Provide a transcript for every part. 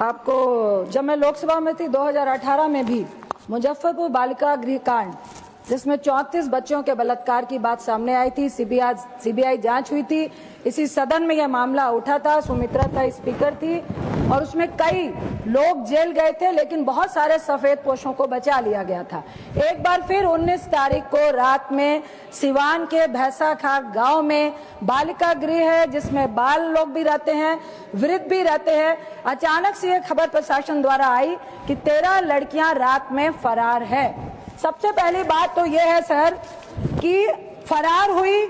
आपको जब मैं लोकसभा में थी 2018 में भी मुजफ्फरपुर बालिका गृह कांड जिसमें 34 बच्चों के बलात्कार की बात सामने आई थी, सीबीआई जांच हुई थी। इसी सदन में यह मामला उठा था, सुमित्रा था स्पीकर थी और उसमें कई लोग जेल गए थे, लेकिन बहुत सारे सफेद पोशों को बचा लिया गया था। एक बार फिर 19 तारीख को रात में सिवान के भैंसाखार गांव में बालिका गृह है जिसमें बाल लोग भी रहते हैं, वृद्ध भी रहते हैं। अचानक से यह खबर प्रशासन द्वारा आई कि 13 लड़कियां रात में फरार है। सबसे पहली बात तो यह है सर कि फरार हुई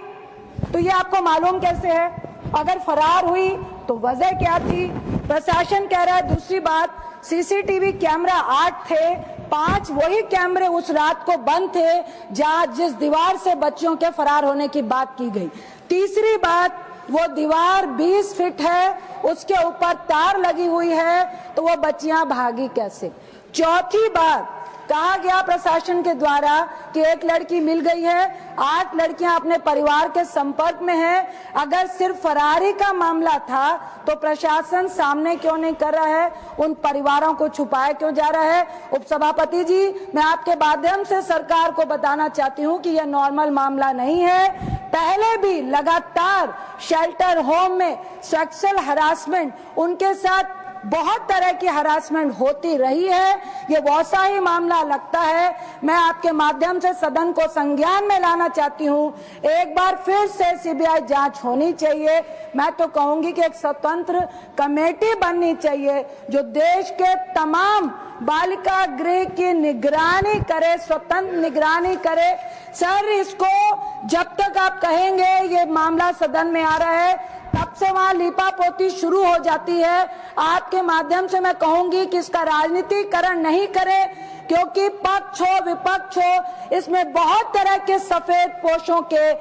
तो ये आपको मालूम कैसे है? अगर फरार हुई तो वजह क्या थी? प्रशासन कह रहा है। दूसरी बात, सीसीटीवी कैमरा 8 थे, 5 वही कैमरे उस रात को बंद थे जिस दीवार से बच्चों के फरार होने की बात की गई। तीसरी बात, वो दीवार 20 फीट है, उसके ऊपर तार लगी हुई है, तो वो बच्चियां भागी कैसे? चौथी बात, कहा गया प्रशासन के द्वारा कि एक लड़की मिल गई है, 8 लड़कियां अपने परिवार के संपर्क में हैं। अगर सिर्फ फरारी का मामला था तो प्रशासन सामने क्यों नहीं कर रहा है? उन परिवारों को छुपाए क्यों जा रहा है? उपसभापति जी, मैं आपके माध्यम से सरकार को बताना चाहती हूं कि यह नॉर्मल मामला नहीं है। पहले भी लगातार शेल्टर होम में सेक्सुअल हरासमेंट, उनके साथ बहुत तरह की हरासमेंट होती रही है। ये वैसा ही मामला लगता है। मैं आपके माध्यम से सदन को संज्ञान में लाना चाहती हूँ। एक बार फिर से सीबीआई जांच होनी चाहिए। मैं तो कहूंगी कि एक स्वतंत्र कमेटी बननी चाहिए जो देश के तमाम बालिका गृह की निगरानी करे, स्वतंत्र निगरानी करे। सर, इसको जब तक आप कहेंगे ये मामला सदन में आ रहा है तब से वहां लीपापोती शुरू हो जाती है। आपके माध्यम से मैं कहूंगी कि इसका राजनीतिकरण नहीं करें, क्योंकि पक्ष हो विपक्ष हो, इसमें बहुत तरह के सफेद पोशों के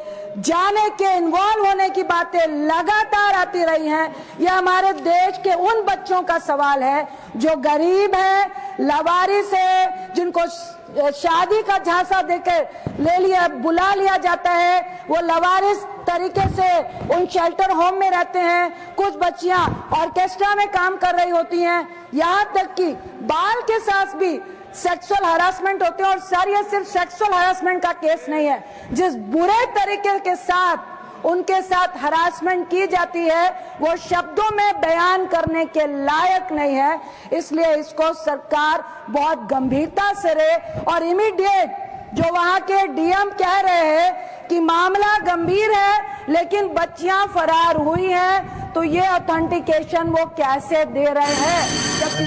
जाने के, इन्वॉल्व होने की बातें लगातार आती रही हैं। यह हमारे देश के उन बच्चों का सवाल है जो गरीब है, लवारिस है, जिनको शादी का झांसा देकर बुला लिया जाता है। वो लवारिस तरीके से उन शेल्टर होम में रहते हैं। कुछ बच्चियां ऑर्केस्ट्रा में काम कर रही होती हैं, यहाँ तक कि बाल के साथ भी सेक्सुअल हरासमेंट होते हैं। और सर, ये सिर्फ सेक्सुअल हरासमेंट का केस नहीं है, जिस बुरे तरीके के साथ उनके साथ हरासमेंट की जाती है वो शब्दों में बयान करने के लायक नहीं है। इसलिए इसको सरकार बहुत गंभीरता से ले और इमीडिएट, जो वहां के डीएम कह रहे हैं कि मामला गंभीर है लेकिन बच्चियां फरार हुई हैं, तो ये ऑथेंटिकेशन वो कैसे दे रहे हैं?